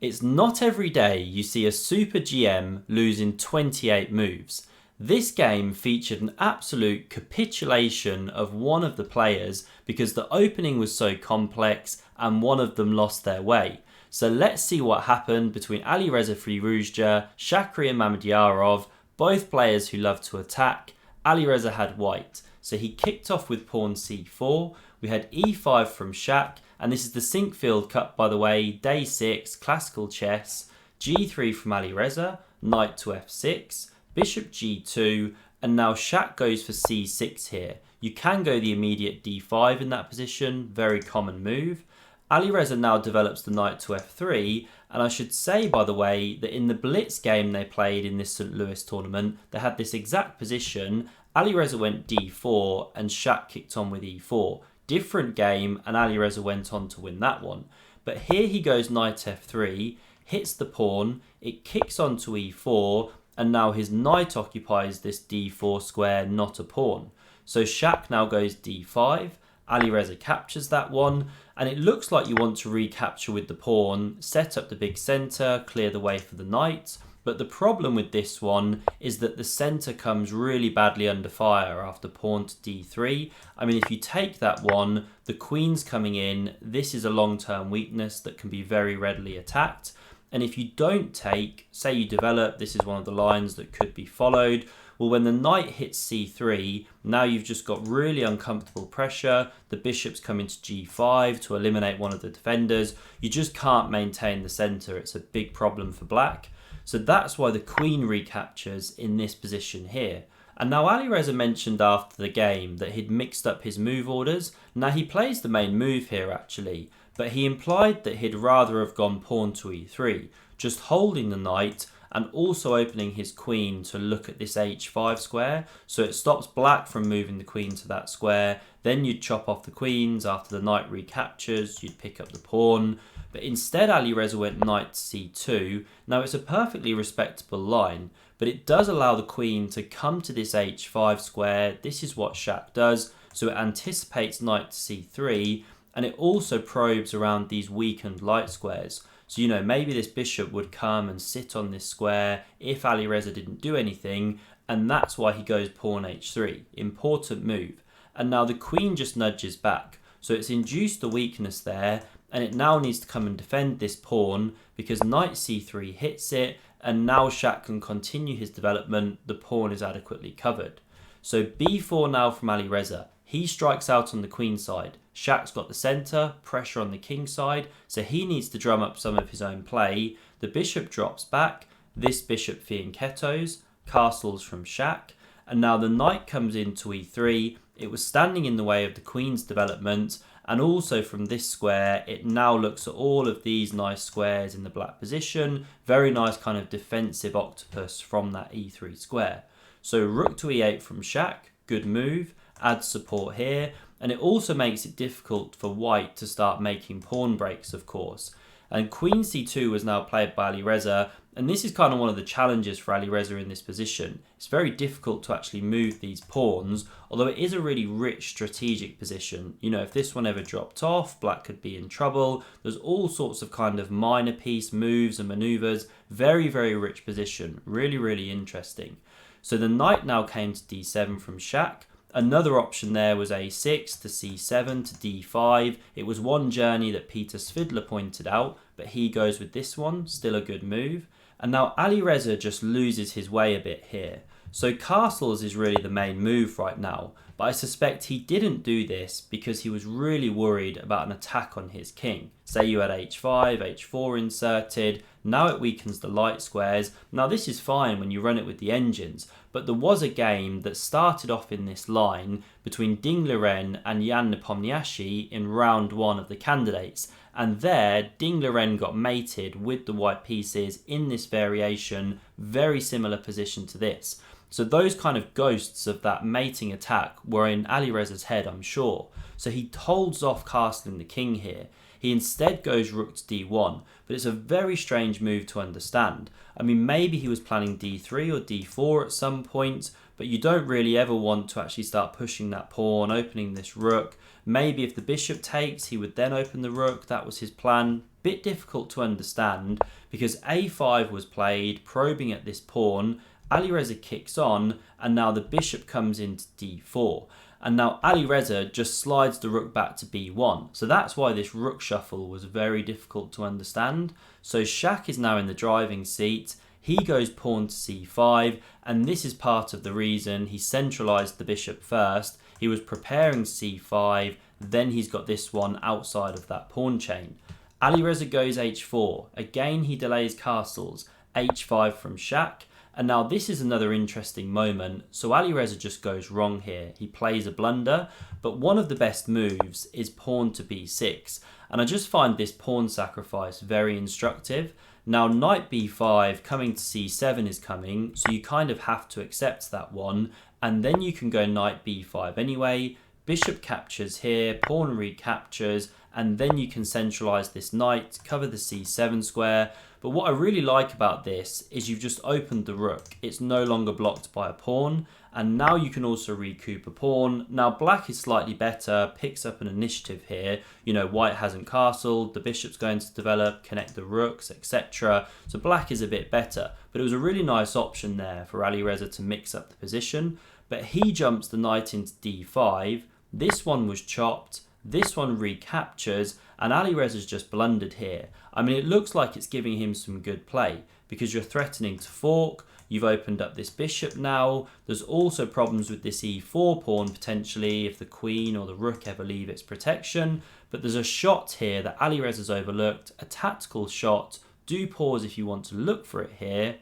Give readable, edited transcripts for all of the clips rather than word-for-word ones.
It's not every day you see a super GM losing 28 moves. This game featured an absolute capitulation of one of the players because the opening was so complex and one of them lost their way. So let's see what happened between Alireza Firouzja, Shak and Mamedyarov, both players who love to attack. Alireza had white, so he kicked off with pawn c4. We had e5 from Shak, and this is the Sinquefield Cup, by the way, day 6, classical chess. G3 from Alireza, knight to f6, bishop g2, and now Shak goes for c6 here. You can go the immediate d5 in that position, very common move. Alireza now develops the knight to f3, and I should say, by the way, that in the blitz game they played in this St. Louis tournament, they had this exact position. Alireza went d4 and Shak kicked on with e4. Different game, and Alireza went on to win that one. But here he goes knight f3, hits the pawn, it kicks on to e4, and now his knight occupies this d4 square, not a pawn. So Shak now goes d5, Alireza captures that one, and it looks like you want to recapture with the pawn, set up the big centre, clear the way for the knight. But the problem with this one is that the centre comes really badly under fire after pawn to d3. I mean, if you take that one, the queen's coming in. This is a long-term weakness that can be very readily attacked. And if you don't take, say you develop, this is one of the lines that could be followed. Well, when the knight hits c3, now you've just got really uncomfortable pressure. The bishop's coming to g5 to eliminate one of the defenders. You just can't maintain the centre. It's a big problem for black. So that's why the queen recaptures in this position here. And now Alireza mentioned after the game that he'd mixed up his move orders. Now he plays the main move here actually, but he implied that he'd rather have gone pawn to e3, just holding the knight and also opening his queen to look at this h5 square. So it stops black from moving the queen to that square. Then you'd chop off the queens. After the knight recaptures, you'd pick up the pawn. But instead Alireza went knight to c2. Now it's a perfectly respectable line, but it does allow the queen to come to this h5 square. This is what Shak does. So it anticipates knight to c3, and it also probes around these weakened light squares. So, maybe this bishop would come and sit on this square if Alireza didn't do anything, and that's why he goes pawn h3. Important move. And now the queen just nudges back. So it's induced the weakness there, and it now needs to come and defend this pawn because knight c3 hits it, and now Shak can continue his development. The pawn is adequately covered. So b4 now from Alireza. He strikes out on the queen side. Shak's got the centre, pressure on the king side, so he needs to drum up some of his own play. The bishop drops back, this bishop fianchettos, castles from Shak, and now the knight comes into e3. It was standing in the way of the queen's development, and also from this square, it now looks at all of these nice squares in the black position. Very nice kind of defensive octopus from that e3 square. So rook to e8 from Shak, good move, adds support here, and it also makes it difficult for white to start making pawn breaks, of course. And queen c2 was now played by Alireza, and this is kind of one of the challenges for Alireza in this position. It's very difficult to actually move these pawns, although it is a really rich strategic position. If this one ever dropped off, black could be in trouble. There's all sorts of kind of minor piece moves and maneuvers. Very, very rich position. Really, really interesting. So the knight now came to d7 from Shak. Another option there was a6 to c7 to d5. It was one journey that Peter Svidler pointed out, but he goes with this one, still a good move. And now Alireza just loses his way a bit here. So castles is really the main move right now, but I suspect he didn't do this because he was really worried about an attack on his king. Say you had h5, h4 inserted, now it weakens the light squares. Now this is fine when you run it with the engines, but there was a game that started off in this line between Ding Liren and Jan Nepomniachtchi in round 1 of the candidates. And there, Ding Liren got mated with the white pieces in this variation, very similar position to this. So those kind of ghosts of that mating attack were in Alireza's head, I'm sure. So he holds off castling the king here. He instead goes rook to d1, but it's a very strange move to understand. I mean, maybe he was planning d3 or d4 at some point, but you don't really ever want to actually start pushing that pawn, opening this rook. Maybe if the bishop takes, he would then open the rook. That was his plan. Bit difficult to understand because a5 was played, probing at this pawn. Alireza kicks on, and now the bishop comes into d4. And now Alireza just slides the rook back to b1. So that's why this rook shuffle was very difficult to understand. So Shak is now in the driving seat. He goes pawn to c5, and this is part of the reason he centralised the bishop first. He was preparing c5, then he's got this one outside of that pawn chain. Alireza goes h4. Again, he delays castles. h5 from Shak. And now this is another interesting moment. So Alireza just goes wrong here. He plays a blunder, but one of the best moves is pawn to b6. And I just find this pawn sacrifice very instructive. Now knight b5 coming to c7 is coming, so you kind of have to accept that one. And then you can go knight b5 anyway. Bishop captures here, pawn recaptures, and then you can centralise this knight, cover the c7 square. But what I really like about this is you've just opened the rook. It's no longer blocked by a pawn, and now you can also recoup a pawn. Now black is slightly better, picks up an initiative here. You know, white hasn't castled, the bishop's going to develop, connect the rooks, etc. So black is a bit better, but it was a really nice option there for Alireza to mix up the position. But he jumps the knight into d5. This one was chopped. This one recaptures, and Alireza's just blundered here. I mean, it looks like it's giving him some good play because you're threatening to fork. You've opened up this bishop now. There's also problems with this e4 pawn potentially if the queen or the rook ever leave its protection. But there's a shot here that Alireza's overlooked, a tactical shot. Do pause if you want to look for it here.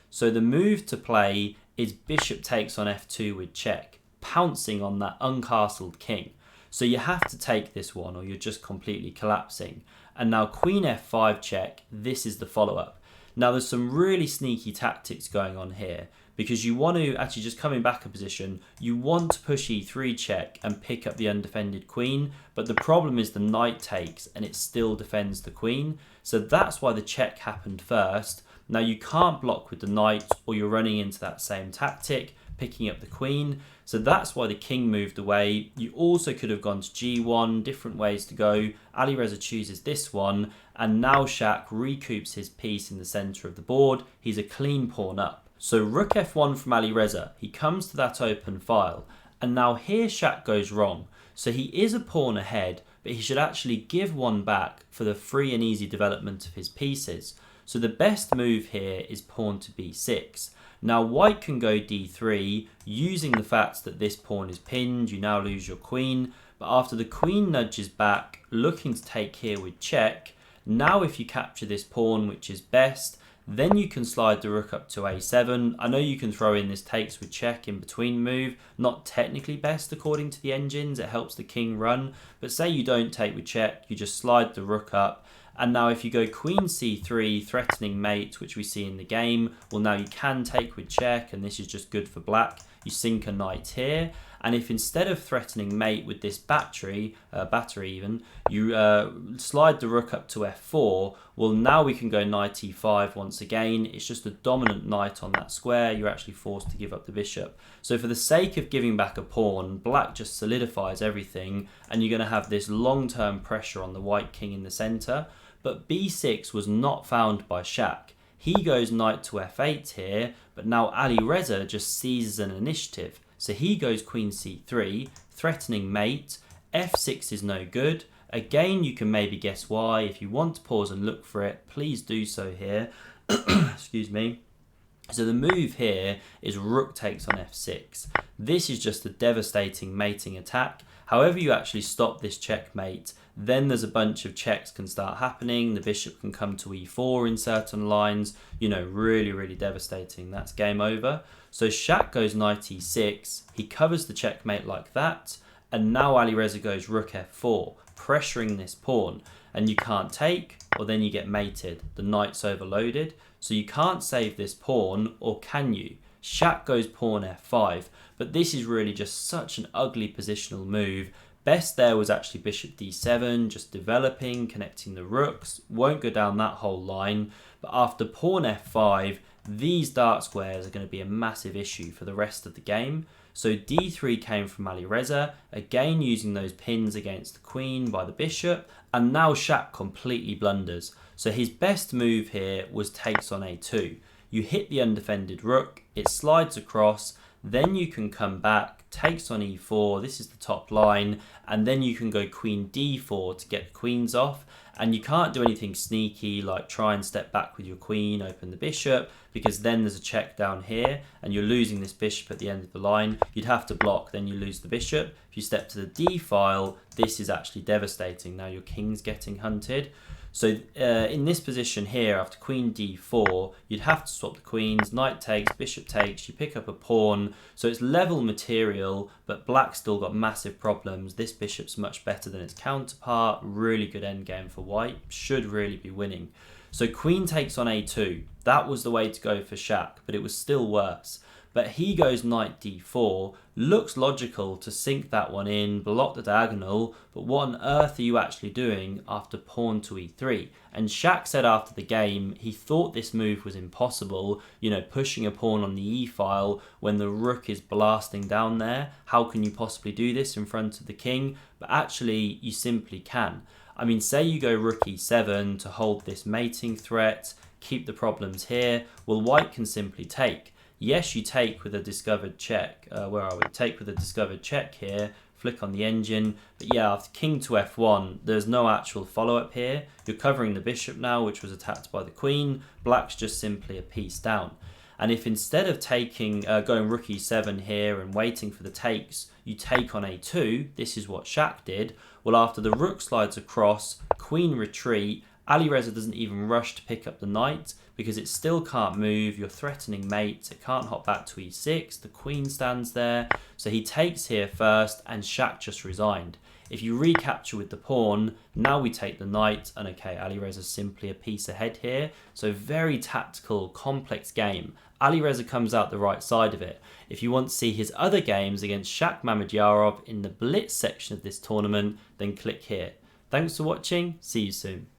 So the move to play is bishop takes on f2 with check, pouncing on that uncastled king. So you have to take this one or you're just completely collapsing. And now queen f5 check, this is the follow-up. Now there's some really sneaky tactics going on here because you want to, actually just coming back a position, you want to push e3 check and pick up the undefended queen, but the problem is the knight takes and it still defends the queen. So that's why the check happened first. Now you can't block with the knight or you're running into that same tactic, picking up the queen. So that's why the king moved away. You also could have gone to g1, different ways to go. Alireza chooses this one, and now Shak recoups his piece in the centre of the board. He's a clean pawn up. So rook f1 from Alireza. He comes to that open file, and now here Shak goes wrong. So he is a pawn ahead, but he should actually give one back for the free and easy development of his pieces. So the best move here is pawn to b6. Now white can go d3, using the fact that this pawn is pinned, you now lose your queen, but after the queen nudges back, looking to take here with check, now if you capture this pawn, which is best, then you can slide the rook up to a7. I know you can throw in this takes with check in between move, not technically best according to the engines, it helps the king run, but say you don't take with check, you just slide the rook up. And now if you go queen c3, threatening mate, which we see in the game, well now you can take with check, and this is just good for black. You sink a knight here, and if instead of threatening mate with this battery even, you slide the rook up to f4, well now we can go knight e5 once again. It's just a dominant knight on that square. You're actually forced to give up the bishop. So for the sake of giving back a pawn, black just solidifies everything, and you're going to have this long-term pressure on the white king in the centre. But b6 was not found by Shak. He goes knight to f8 here, but now Alireza just seizes an initiative. So he goes queen c3, threatening mate. f6 is no good. Again, you can maybe guess why. If you want to pause and look for it, please do so here. Excuse me. So the move here is rook takes on f6. This is just a devastating mating attack. However you actually stop this checkmate, then there's a bunch of checks can start happening. The bishop can come to e4 in certain lines. You know, really, really devastating. That's game over. So Shak goes knight e6. He covers the checkmate like that. And now Alireza goes rook f4, pressuring this pawn. And you can't take, or then you get mated. The knight's overloaded. So you can't save this pawn, or can you? Shak goes pawn f5. But this is really just such an ugly positional move. Best there was actually bishop d7, just developing, connecting the rooks. Won't go down that whole line. But after pawn f5, these dark squares are going to be a massive issue for the rest of the game. So d3 came from Alireza, again using those pins against the queen by the bishop, and now Shak completely blunders. So his best move here was takes on a2. You hit the undefended rook, it slides across, then you can come back, takes on e4, this is the top line, and then you can go queen d4 to get the queens off. And you can't do anything sneaky like try and step back with your queen, open the bishop, because then there's a check down here and you're losing this bishop at the end of the line. You'd have to block, then you lose the bishop. If you step to the d file, this is actually devastating. Now your king's getting hunted. So in this position here, after queen d4, you'd have to swap the queens, knight takes, bishop takes, you pick up a pawn. So it's level material, but black still got massive problems. This bishop's much better than its counterpart. Really good endgame for white, should really be winning. So queen takes on a2. That was the way to go for Shak, but it was still worse. But he goes knight d4, looks logical to sink that one in, block the diagonal, but what on earth are you actually doing after pawn to e3? And Shak said after the game he thought this move was impossible, you know, pushing a pawn on the e-file when the rook is blasting down there. How can you possibly do this in front of the king? But actually you simply can. I mean, say you go rook e7 to hold this mating threat, keep the problems here, well white can simply take. Yes, you take with a discovered check. Where are we? Take with a discovered check here. Flick on the engine. But yeah, after king to f1, there's no actual follow-up here. You're covering the bishop now, which was attacked by the queen. Black's just simply a piece down. And if instead of taking, going rook e7 here and waiting for the takes, you take on a2, this is what Shak did. Well, after the rook slides across, queen retreat, Alireza doesn't even rush to pick up the knight because it still can't move. You're threatening mates. It can't hop back to e6. The queen stands there. So he takes here first and Shak just resigned. If you recapture with the pawn, now we take the knight. And okay, Alireza's simply a piece ahead here. So very tactical, complex game. Alireza comes out the right side of it. If you want to see his other games against Shak Mamedyarov in the Blitz section of this tournament, then click here. Thanks for watching. See you soon.